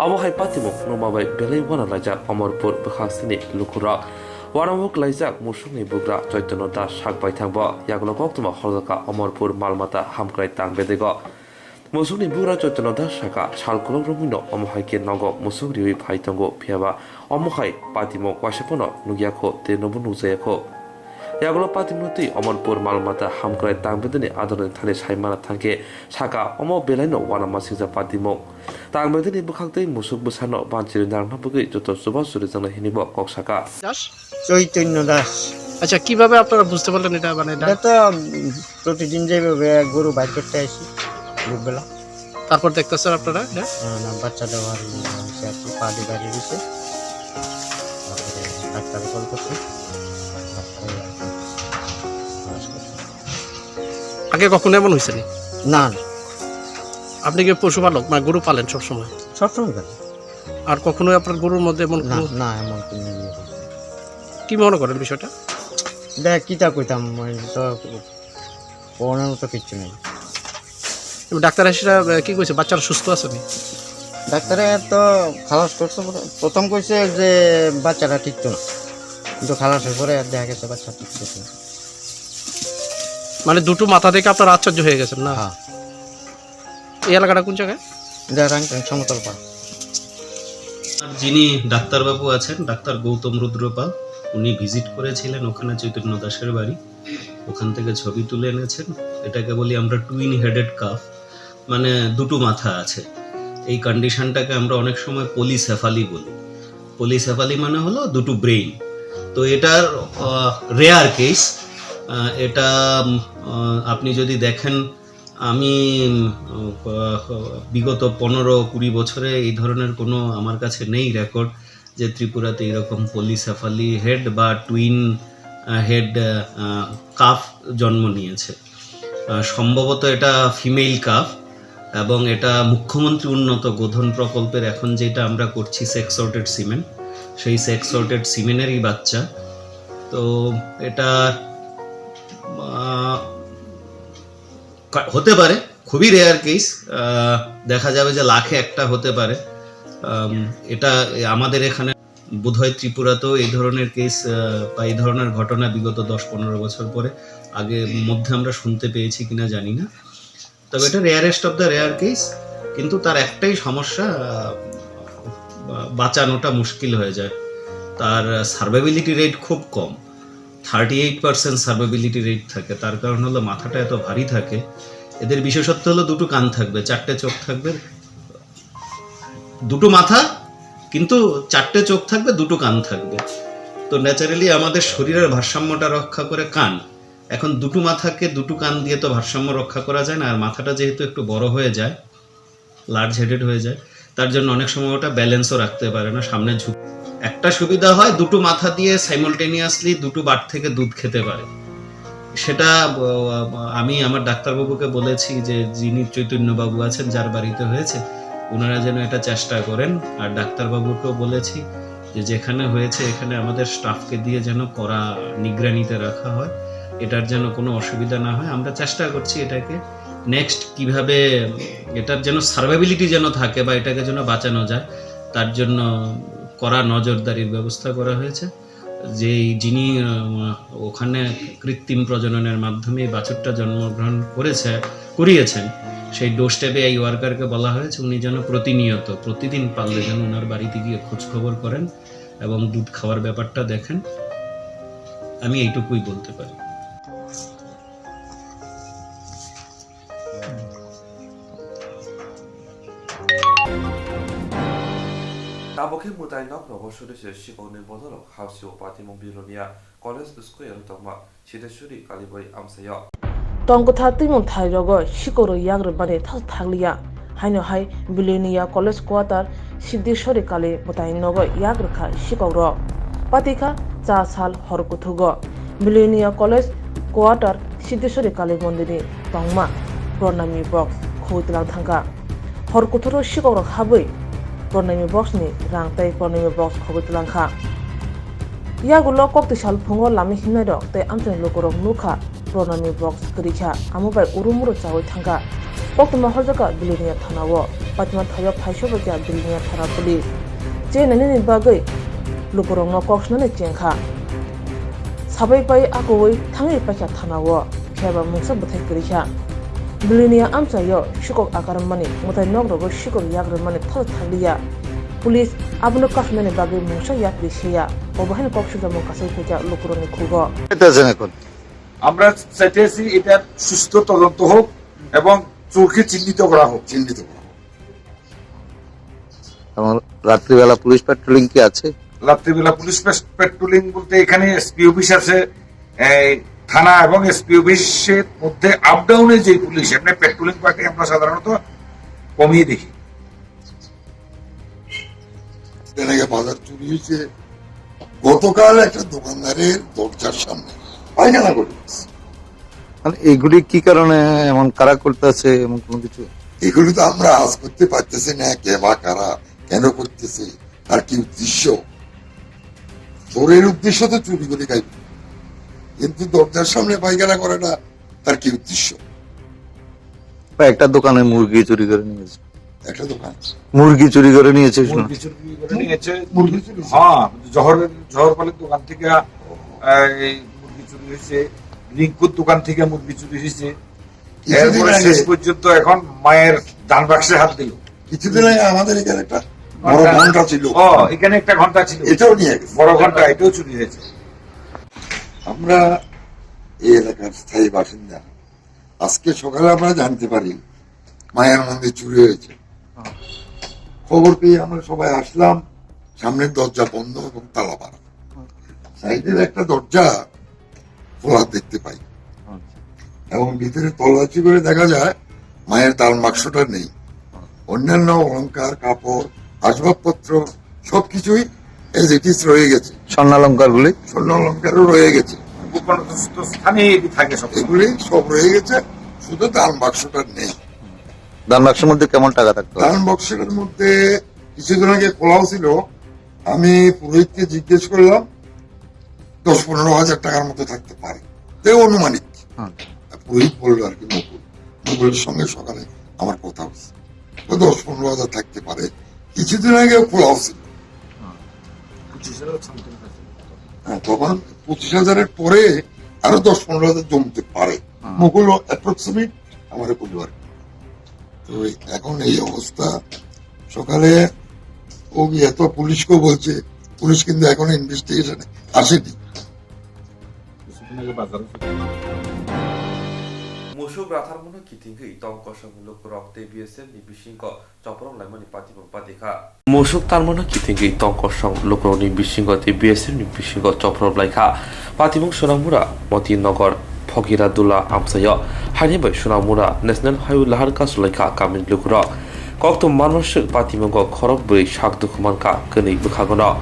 abo hai party mong nomabai belai wana lajak omorpur bukhaksini lukurok Waramuk laijak musukni bugra choitonno das sakbai thangbo yaglo Koktwma holjaka omorpur malmata hamkrai tangbedego Musukni bugra choitonno das saka salkulok romino omohaike nogo musuk riwi phaitongo phiaba omohai patimo wasepono nugyakho te nobu nujayakho yaglo patimo tei omorpur malmata hamkrai tangbedeni adoni thani saimana thangke saka omo belaino wana masija patimo tangbedeni bukhaktei musuk busano banchir narna bugui joto suba suri jangna hinibo koksaka Chaitanya Das. আচ্ছা কিভাবে আপনারা বুঝতে পারলেন এটা মানে এটা তো প্রতিদিন যেভাবে গরু বাইর করতে আসি দুপুরবেলা তারপর দেখতেছেন আপনারা এটা না বাচ্চাটা বাড়ি হয়েছে আর কি পাটি বাড়ি দিছে তারপরে ডাক্তার কল করছে আগে কখনো এমন হয়েছে না? না আপনি কি পশুপালক মানে গরু পালেন সবসময়? সবসময় করে আর কখনো আপনার গরুর মধ্যে এমন না না এমন কোনো কি মনে করেন বিষয়টা? দেখ কিতা কইতাম তো পড়ানোর তো কিচ্ছু নেই। ডাক্তার এসে কি কইছে বাচ্চারা সুস্থ আছে নি? ডাক্তারে তো খালাস করছে প্রথম কইছে যে বাচ্চাটা ঠিক তো না কিন্তু খালাসের পরে দেখা গেছে বাচ্চা ঠিক আছে মানে দুটো মাথা থেকে আপনার আশ্চর্য হয়ে গেছেন না? হ্যাঁ। এই এলাকাটা কোন জায়গায়? রাংকাং সমতল পাড়া। যিনি ডাক্তারবাবু আছেন ডাক্তার গৌতম রুদ্রপাল উনি ভিজিট করেছিলেন ওখানে চৈতন্য দাসের বাড়ি ওখান থেকে ছবি তুলে এনেছেন এটাকে বলি আমরা টুইন হেডেড কাফ মানে দুটো মাথা আছে এই কন্ডিশনটাকে আমরা অনেক সময় পলিসেফালি বলি পলিসেফালি মানে হলো দুটো ব্রেইন তো এটার রেয়ার কেস এটা আপনি যদি দেখেন আমি বিগত 15-20 বছরে এই ধরনের কোনো আমার কাছে নেই রেকর্ড যে ত্রিপুরাতে এরকম পলিসেফালি হেড বা টুইন হেড কাফ জন্ম নিয়েছে সম্ভবত এটা ফিমেল কাফ এবং এটা মুখ্যমন্ত্রী উন্নত গোধন প্রকল্পের এখন যেটা আমরা করছি সেক্স সর্টেড সিমেন্ট সেই সেক্স সর্টেড সিমেন্টেরই বাচ্চা তো এটা হতে পারে খুবই রেয়ার কেস দেখা যাবে যে লাখে একটা হতে পারে এটা আমাদের এখানে বোধহয় ত্রিপুরাতেও এই ধরনের কেস বা এই ধরনের ঘটনা বিগত 10-15 বছর পরে আগে মধ্যে আমরা শুনতে পেয়েছি কিনা জানি না তবে এটা rarest of the rare case কিন্তু তার একটাই সমস্যা বাঁচানোটা মুশকিল হয়ে যায় তার সার্ভাইবিলিটি রেট খুব কম 38% সার্ভাইবিলিটি রেট থাকে তার কারণ হলো মাথাটা এত ভারী থাকে এদের বিশেষত্ব হলো দুটো কান থাকবে 4টে চোখ থাকবে দুটো মাথা কিন্তু চারটে চোখ থাকবে, দুটো কান থাকবে। তো ন্যাচারালি আমাদের শরীরের ভারসাম্যটা রক্ষা করে কান। এখন দুটো মাথাকে দুটো কান দিয়ে তো ভারসাম্য রক্ষা করা যায় না, আর মাথাটা যেহেতু একটু বড় হয়ে যায়, লার্জ হেডেড হয়ে যায়, তার জন্য অনেক সময় ওটা ব্যালেন্সও রাখতে পারে না, সামনে ঝুঁক। একটা সুবিধা হয়, দুটো মাথা দিয়ে সাইমultaneously দুটো বাট থেকে দুধ খেতে পারে। সেটা আমি আমার ডাক্তারবাবুকে বলেছি যে যিনি চৈতন্যবাবু আছেন, যার বাড়িতে হয়েছে, ওনারা যেন এটা চেষ্টা করেন। আর ডাক্তারবাবুকেও বলেছি যে যেখানে হয়েছে এখানে আমাদের স্টাফকে দিয়ে যেন কড়া নিগরানিতে রাখা হয়, এটার যেন কোনো অসুবিধা না হয়। আমরা চেষ্টা করছি এটাকে নেক্সট কিভাবে এটার যেন সার্ভাইবিলিটি যেন থাকে বা এটাকে যেন বাঁচানো যায়, তার জন্য কড়া নজরদারির ব্যবস্থা করা হয়েছে। যিনি ওখানে কৃত্রিম প্রজননের মাধ্যমে বাছুরটা জন্মগ্রহণ করিয়েছেন, সেই ডোরস্টেপে এই ওয়ার্কারকে বলা হয়েছে উনি যেন প্রতিদিন পারলে যেন ওনার বাড়িতে গিয়ে খোঁজ খবর করেন এবং দুধ খাওয়ার ব্যাপারটা দেখেন। আমি এইটুকুই বলতে পারি। Tabokhe mutai nok robosuri se shikoni bodoro hausio patimo bilonia college square toma shideshuri kaliboi amsayo. Tongkotha timon thai rogo shikoro yagre bane thaglia haino hai bilonia college quarter siddeshori kale mutai nogo yagre kha shikoro patika cha sal horkuthugo bilonia college quarter siddeshori kale mondini tongma pranami box khoitlang thanga horkuthuro shikoro haboi pranami box ni rangtai pranami box khoitlang kha yagulo koktisal phungo lami himnai rok te amchen lokorok nukha pranami box krikha amubai urumuro chawi thanga Koktwma horjaka bilonia thanawo patma thayo phaisoba kya bilonia thana police je nani ni bagai lokorok no koksnane chengkha sabai pai akoi thangi pakya thanawo kheba mungsa buthai krikha bilonia amchayo shikok akaram mani mutai nok rogo shikor yagre mani thaglia police abno kasmane bagai mungsa yakri sheya obahen koksuja mo kasai khuja lokoroni khugo এটা জানা কোন আমরা চাইতেছি এটা সুস্থ তদন্ত হোক এবং চোরকে চিহ্নিত করা হোক। আমার রাত্রিবেলা পুলিশ প্যাট্রোলিং কি আছে? রাত্রিবেলা পুলিশ পেট্রোলিং বলতে এখানে এসপি অফিস আছে, থানা এবং এসপি অফিসের মধ্যে আপ ডাউনে যে পুলিশ এমনি পেট্রোলিং পার্টি আমরা সাধারণত কমিয়ে দেখি। বাজার চুরি হয়েছে গতকাল একটা দোকানদারের দরজার সামনে পায়খানা করে। মানে এইগুলি কি কারণে এমন কারা করতেছে এমন কোনো কিছু? এগুলো তো আমরা আজ করতে পারতেছি না, কে বা কারা কেন করতেছে, আর কি উদ্দেশ্য। চোরের উদ্দেশ্য তো চুরি করে খাইবে, কিন্তু দরজার সামনে পায়খানা করে না, তার কি উদ্দেশ্য? একটা দোকানে মুরগি চুরি করে নিয়েছে, একটা দোকান মুরগি চুরি করে নিয়েছে, হ্যাঁ জহরপালের দোকান থেকে মুরগি চুরি হয়েছে, রিঙ্কুর দোকান থেকে মুরগি চুরি হয়েছে, এরপরে শেষ পর্যন্ত এখন মায়ের দান বাক্সে হাত দিল। কিছুদিন আগে আমাদের এখানে একটা বড় ঘন্টা ছিল, এখানে একটা ঘন্টা ছিল, এটাও নিয়ে গেছে, বড় ঘন্টা, এটাও চুরি হয়েছে। আমরা এই এলাকার স্থায়ী বাসিন্দা, আজকে সকালে আমরা জানতে পারি মায়ের মন্দির চুরি হয়েছে। খবর পেয়ে আমরা সবাই আসলাম, সামনের দরজা বন্ধ এবং তালা মারা, সাইডের একটা দরজা খোলা দেখতে পাই এবং ভিতরে তল্লাশি করে দেখা যায় মায়ের দান বাক্সটা নেই, অন্যান্য অলংকার, কাপড়, আসবাবপত্র সবকিছুই এজ ইট ইজ রয়ে গেছে। স্বর্ণালঙ্কার অলঙ্কারও রয়ে গেছে, এগুলি সব রয়ে গেছে, শুধু দান বাক্সটা নেই। দান বাক্সের মধ্যে কেমন টাকা থাকতো? দান বাক্সের মধ্যে কিছুদিন আগে খোলাও ছিল, আমি পুরোহিতকে জিজ্ঞেস করলাম 10-15 হাজার টাকার মতো থাকতে পারে, অনুমানিক। পুরোহিত বললো আর কি, মুকুলের সঙ্গে সকালে আমার কথা হচ্ছে, 10-15 হাজার থাকতে পারে। কিছুদিন আগে খোলাও ছিল, তখন 25,000-এর পরে আরো 10-15 হাজার জমতে পারে, মুকুল অ্যাপ্রক্সিমেট আমার বললো আর কি। তো এখন এই অবস্থা, সকালে ও এত পুলিশকেও বলছে, পুলিশ কিন্তু এখন ইনভেস্টিগেশনে আসেনি। musuh beratarmuna kitinggi tongkosang lukurok TBSM ni bisingko coprong laimani pati patika musuh tarmuna kitinggi tongkosang lukurok ni bisingko TBSM ni bisingko coprong laika patimung Swrangmura Moti Nogor Phogiradula Amsayo Hanibai Swrangmura National Highway lahar kasulaika kamin lukurok Koktwma manusuk patimungko khorok bui sak dukumanka keni bukhagono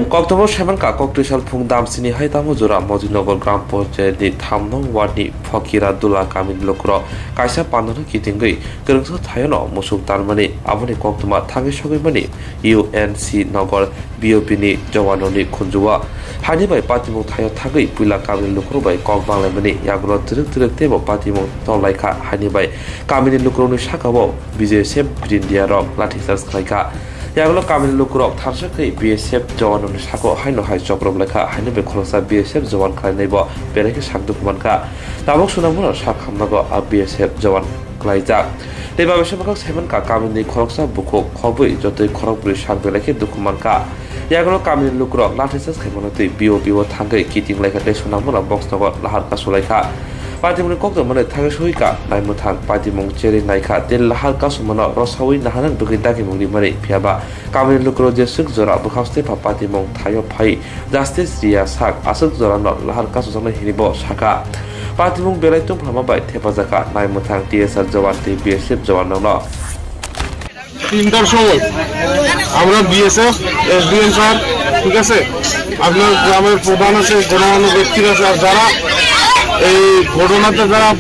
Koktwma semanka Koktwishal phung damsini haitamu jora Moti Nogor Gram Panchayat ni 3 nong ward ni Phogiradula kamin lukurok kaisa pandana kitinggi kerengso thayono musuk tarmani aboni Koktwma thangi sogaimani UNC Nogor BOP ni jawanoni khunjuwa hanibai patimung thayo thagui puila kamin lukurok bai kok banglaimani yagro truk tebo patimung tolaika hanibai kamin lukurokni sakabo BJSF India rok lathicharge khlaika yaglo kamin lukurok tharsakai BSF jawanoni sako haino hai choprok lekha hanibai kholosa BSF jawan khlainaibo bereke sakdukumanka tabok Swrangmura sakhamnago BSF jawan khlaijak Deba besemaka semanka kamin khoroksa buko khobui jotoi khorokbri sakbeleke dukumanka yaglo kamin lukurok lathicharge khaimanotai BOP o thangai kiting lekha Swrangmura boxnogo lahar kasulaika Patimung Koktwma thangai sohika naimuthang patimung cheri naikha tel lahar kasumano rosawi nahanang dugidagi mungni mari phiaba kamin lukro jesuk jora bukhaste patimung thayo phai justice ria sak asuk jora no lahar kasujana hinibo saka patimung belaitung phamabai thepajaka naimuthang TSR jawan BSF jawan no 3টার সময় আমরা BSF SDM sir ঠিক আছে আপনার গ্রামের প্রধান আছে গণমান্য ব্যক্তিরা আছে আর যারা এই ঘটনাতে যারা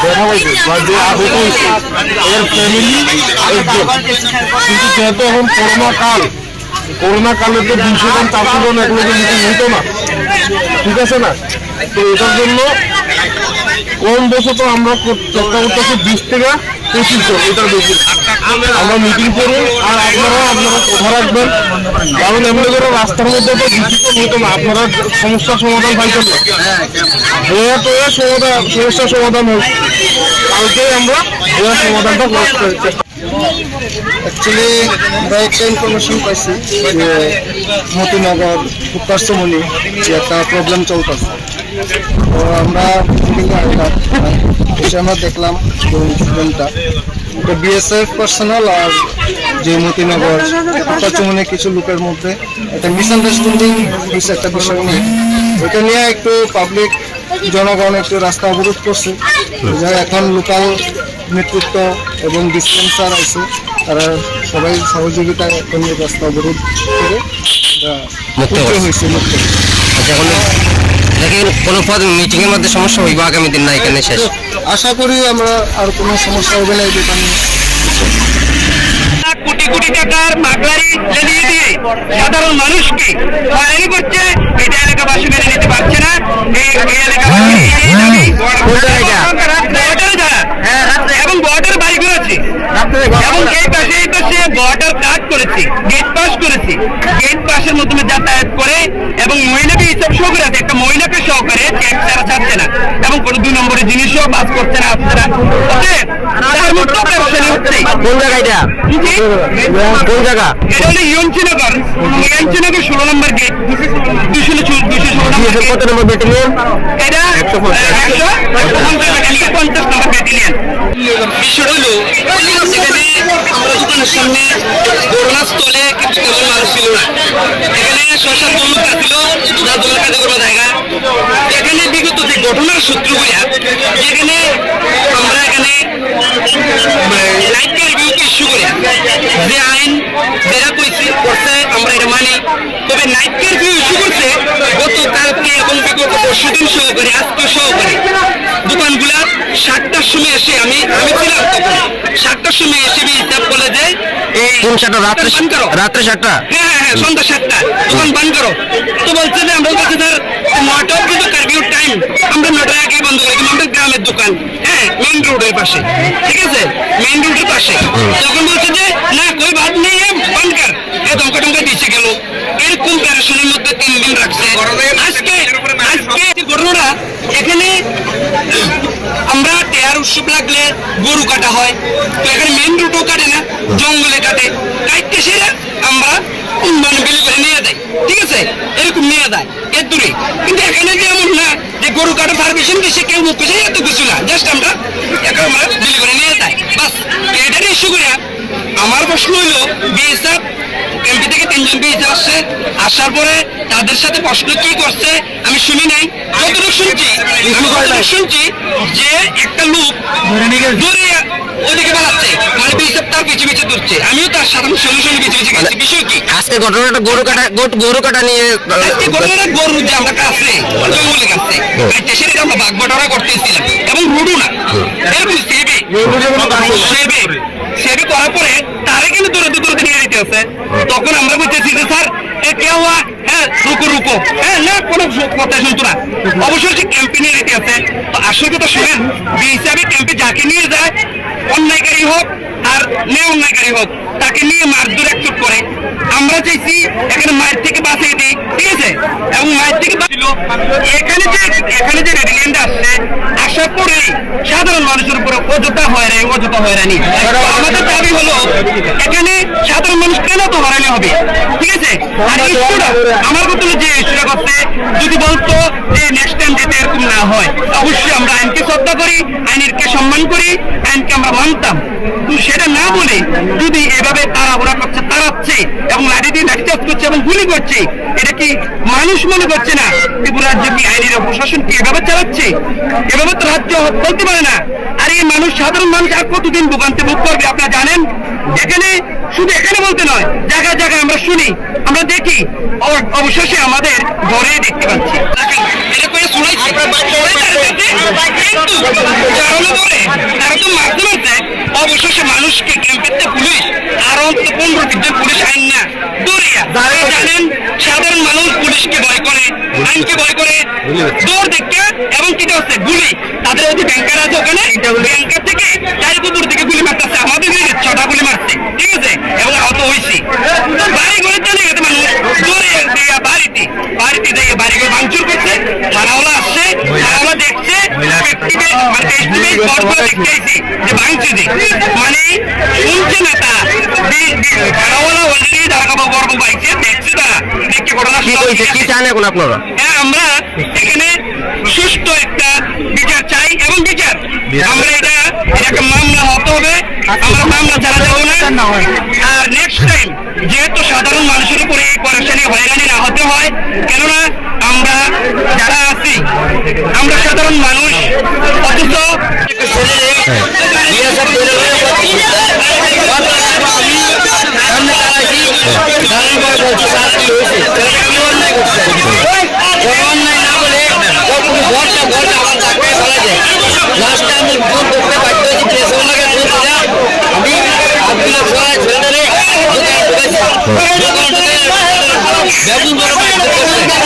দেখা পাইছে বা যে আহত হয়েছে এর ফ্যামিলি একজন কিন্তু যেহেতু এখন করোনা কালে তো 200 জন 400 জন এক লোকের মিটিং হইতো না ঠিক আছে না তো এটার জন্য কম বছর আমরা চেষ্টা করতেছি 20 থেকে 25 জন এটার বেশি আমরা মিটিং করুন আর আপনারা কথা রাখবেন কারণ এমনি করে রাস্তার মধ্যে তো ডিসিশন হইতো না আপনারা সমস্যার সমাধান পাইতেন না সমস্যার সমাধান হোক কালকে আমরা সমাধানটা করতে অ্যাকচুয়ালি আমরা একটা ইনফরমেশন পাইছি যে মতিনগর উত্তরসমনি যে একটা প্রবলেম চলতেছে তো আমরা এসে আমরা দেখলাম ইনসিডেন্টটা তো বিএসএফ পার্সোনাল আর যে মতিনগর উত্তরসমনি কিছু লোকের মধ্যে একটা মিসআন্ডারস্ট্যান্ডিং হয়েছে একটা বিষয় নিয়ে এটা নিয়ে একটু পাবলিক জনগণ একটু রাস্তা অবরোধ করছে এখন লোকাল নেতৃত্ব এবং ডিসপেন্সার আছে তারা সবাই সহযোগিতা করে রাস্তা অবরোধ করে মুক্ত হয়েছে কোনো পদ মিটিং এর মধ্যে সমস্যা হইব আগামী দিন না এখানে শেষ আশা করি আমরা আর কোনো সমস্যা হবে না এই দোকানে কোটি কোটি টাকার মাগলারি লেলিয়ে দিয়ে সাধারণ মানুষকে হয়রানি করছে এটা এলাকাবাসী মেনে নিতে পারছে না এই এবং বর্ডার বাড়ি করেছে এবং এই পাশে বর্ডার কাট করেছে গেট পাস করেছে গেট পাসের মাধ্যমে যাতায়াত করে এবং মহিলাকে হিসাব সহকারে আছে একটা মহিলাকে সহকারে ট্যাক্স তারা ছাড়ছে না এবং কোনো 2 নম্বরের জিনিসও পাস করছে না আপনারা তার মধ্যে ব্যবসায়ী হচ্ছে কোন জায়গাটা কোন জায়গা এটা হলো ইয়ঞ্চিনগর 16 নম্বর গেট 216 কত নম্বর ব্যাটালিয়ন এটা 150 নম্বর ব্যাটালিয়ন বিষয় হলো এখানে আমরা দোকানের সামনে ঘটনাস্থলে কিছু তেমন মানুষ ছিল না এখানে 6-7 জন লোক আসছিল যা দোকান কাজে করবার জায়গা এখানে বিগত যে ঘটনার সূত্রগুলা যেখানে আমরা এখানে লাইট কারফিউকে ইস্যু করে যে আইন যারা করছে আমরা এটা মানি তবে নাইট কারফিউ ইস্যু করছে গতকালকে এবং বিগত পরশুদিন সহকারে আজকে সহকারে দোকানগুলা 7টার সময় এসে আমি ছিলাম তখন 7টার সময় এসে হিসাব বলে যে কোন 7টা রাত্রে 7টা হ্যাঁ সন্ধ্যা 7টা দোকান বন্ধ করো তো বলছে যে আমরা বলছি স্যার 9টাও কিন্তু কারফিউ টাইম আমরা 9টার আগে বন্ধ করি কিন্তু আমাদের গ্রামের দোকান হ্যাঁ মেইন রোডের পাশে ঠিক আছে মেইন রোডের পাশে তখন বলছে যে না কই বাদ নেই বন্ধ কর এ ধমকা দিচ্ছে গেল এরকম প্যারেশনের মধ্যে 3 দিন রাখছে আজকে ঘটনাটা এখানে আমরা টেয়ার উৎসব লাগলে গরু কাটা হয়, তো এখানে মেন রুটও কাটে না, জঙ্গলে কাটে, কাটতে সেরা আমরা মানে বিলি করে নিয়ে দেয়, ঠিক আছে, এরকম নিয়ে দেয় এর দূরে। কিন্তু এখানে যে এমন না যে গরু কাটা পারমিশন দিচ্ছে কেউ মুখ পেছে, এত কিছু না, জাস্ট আমরা এখন আমরা বিলি করে নিয়ে দেয় বাস, এটারই ইস্যু করে। আমার প্রশ্ন হইলো বিএসএফ এমপি থেকে 3 জন বিএসএফ আসছে, আসার পরে তাদের সাথে প্রশ্ন কি করছে আমি শুনি নাই, যতটুকু শুনছি যে একটা লোক ধরে ওদিকে পালাচ্ছে, মানে বিএসএফ তার পিছু পিছু ধরছে, আমিও তার সাধারণ সলিউশন পিছু পিছু গেছি। বিষয় কি আজকে ঘটনাটা গরু কাটা নিয়ে ঘটনাটা গরু যে আমরা কাছে জঙ্গলে কাছে সেটা আমরা ভাগ বটরা করতেছিলাম এবং রুডু না এরকম সেবে করার পরে তারে কিন্তু দূরে দূরে নিয়ে যেতে আছে। তখন আমরা বলতেছি যে স্যার কেউ হ্যাঁ রুকো হ্যাঁ না কোনো কথা শুনতো না, অবশ্যই সে ক্যাম্পে নিয়ে যেতে আছে। তো আসল কথা শুনেন, হিসাবে ক্যাম্পে যাকে নিয়ে যায় অন্যায়কারী হোক আর নে অন্যায়কারী হোক তাকে নিয়ে মারধর একচুট করে। আমরা চাইছি এখানে মায়ের থেকে বাঁচিয়ে দিই, ঠিক আছে, এবং মায়ের থেকে বাঁচিল এখানে যে রেডিল্যান্ড আসছে, আসার পরেই সাধারণ মানুষের উপরে অযথা হয়রানি। আমাদের দাবি হলো এখানে সাধারণ মানুষ কেন তো হয়রানি হবে, ঠিক আছে। আর ইস্যুটা আমার কথা যে ইস্যুটা করছে যদি বলতো যে নেক্সট টাইম যাতে এরকম না হয়, অবশ্যই আমরা আইনকে শ্রদ্ধা করি, আইনকে সম্মান করি, আইনকে আমরা মানতাম। কিন্তু সেটা না বলে যদি এভাবে তাড়াহুড়া করছে, তাড়াচ্ছে এবং লাঠি দিয়ে লাঠিচার্জ করছে এবং গুলি করছে, এটা কি মানুষ মনে করছে না ত্রিপুরা রাজ্য কি আইনের প্রশাসন কি এভাবে চালাচ্ছে? এভাবে তো রাজ্য বলতে পারে না। আর এই মানুষ, সাধারণ মানুষ আর কতদিন ভোগান্তি ভোগ করবে আপনারা জানেন। এখানে শুধু এখানে বলতে নয়, জায়গায় জায়গায় আমরা শুনি, আমরা দেখি, অবশেষে আমাদের ঘরে দেখতে পাচ্ছি। এটা করে শুনাইছি অবশেষে মানুষকে ক্যাম্পেতে পুলিশ আর অন্তত 15-20 জন পুলিশ আইন না দৌড়িয়া জানেন, সাধারণ মানুষ পুলিশকে ভয় করে, আইনকে ভয় করে, দৌড় দেখে এবং কি হচ্ছে গুলি, তাদের ওই যে ব্যাংকার আছে ওখানে, ব্যাংকার থেকে চারি কুকুর থেকে গুলি মারতেছে, আমাদের 6টা গুলি মারছে, ঠিক আছে, এবং আহত হয়েছে। বাড়ি ঘরে চলে গেছে মানুষ, দৌড়ে বাড়িতে যাইয়ে বাড়ি ঘরে ভাঙচুর করছে, থানাওয়ালা আসছে, থানাওয়ালা দেখছে, যে ভাঙছে যে মানে শুনছে না তারা, থানাওয়ালা অলরেডি গর্ব পাইছে, দেখছে তারা, দেখে ঘটনা কি চান এখন আপনারা? হ্যাঁ, আমরা এখানে সুষ্ঠু একটা বিচার চাই এবং বিচার আমরা এটা একটা মামলা হতে হবে, আমরা মামলা চালা যাবো না। আর নেক্সট টাইম যেহেতু সাধারণ মানুষের উপরে এই পরেশানি হয়রানি না হতে হয়, কেননা আমরা যারা আছি আমরা সাধারণ মানুষ, অথচ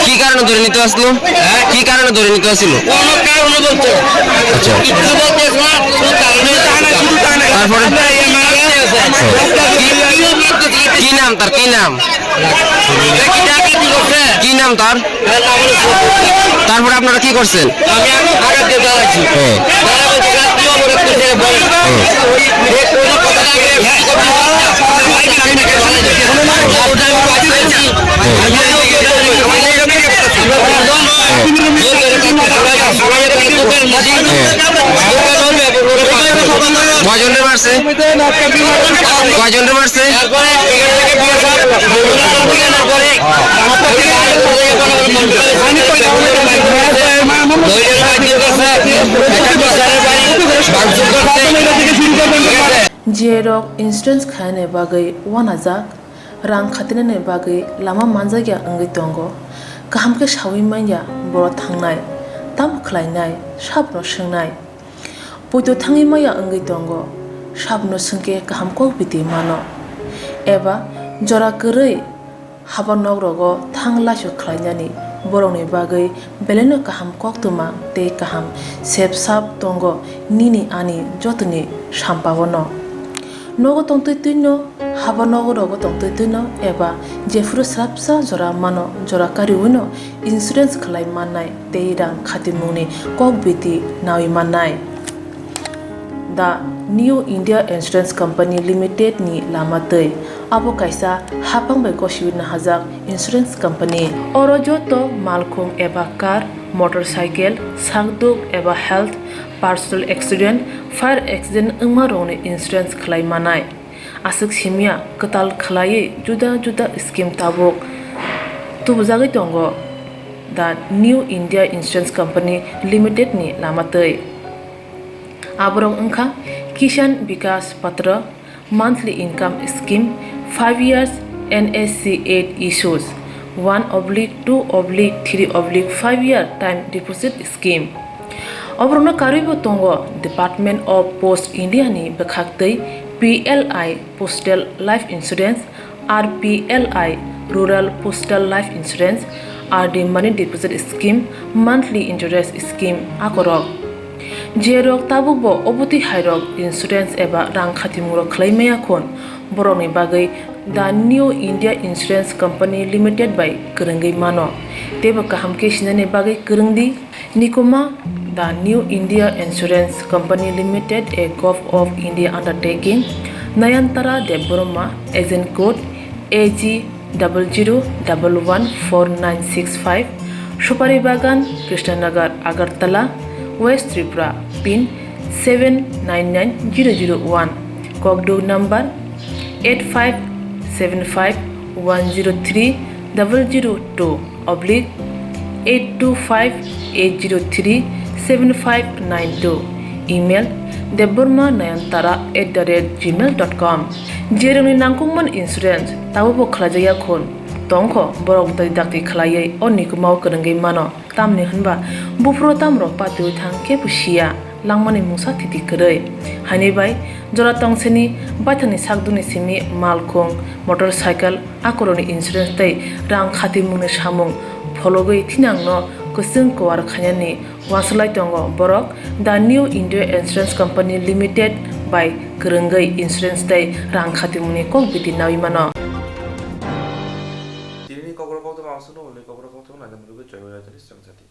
কি কারণে ধরে নিতে আসলো? কি কারণে ধরে নিতে আসলো? তারপরে কি নাম তার? কি নাম তার? তারপরে আপনারা কি করছেন? কয়জনে মারছে? Jierok instance khane bagai wanajak rang khatinane bagai lama manjagya angai tongo kaham ke shawi manya boro thangnai tam khlainai sabno swngnai poito thangi maya angai tongo sabno sungke kaham ko biti mano eba jora korei habanok rogo thangla su khlainani boroni bagai beleno kaham koktwma te kaham sep sap tongo nini ani jotoni sampawono nogo tongtui tuino haba nogo rogo tongtui tuino eba jefuru srapsa jora mano jora kari uino insurance khlai manai teirang khatimuni kok biti nawi manai. The New India Insurance Company Limited ni lamatei abo kaisa hapang bai koshiwin hajak insurance company oro joto malkhung eba car motorcycle sakduk eba health personal accident fire accident ungma rone insurance khlai manai asuk simia katal khlai juda juda scheme tabok tubjagi tongo the New India Insurance Company Limited ni lamatei aborong ungkha Kishan Vikas Patra monthly income scheme 5 years NSC 8 issues 1/2/3/5 year time deposit scheme obrona karibo tongo Department of Post India ni bakhaktei PLI Postal Life Insurance RPLI Rural Postal Life Insurance RD Money Deposit Scheme monthly interest scheme akorok jerok tabukbo obuti hairok insurance eba rang khatimuro khlaimaya khon boroni bagai the New India Insurance Company Limited by Kurungai mano teba kahamke sinane bagai kurungdi nikoma the New India Insurance Company Limited a Gov of India undertaking Nayantara Deborma agent code AG 00114965 Shupari Bagan Krishnanagar Agartala West Tripura pin 799001 Kokdo number 8575102825-825-803-7592 email debormanayantara@gmail.com jeroni nangkungman insurance tabubo khlajaya khon tongkho borok dai dakti khlaiye onikumau kurungai mano tamni hanba bufro tamro patui thangke pusia langmani musa thiti korei hani bai jora tongseni bathani sakduni simi malkhung motorcycle akoroni insurance tai rang khatimuni samung phologoi thinangno kusung kwar khanyani waslai tongo borok the New India Insurance Company Limited by Kurungai insurance tai rang khatimuni kok biti nawi mano Koktwma Swrangchati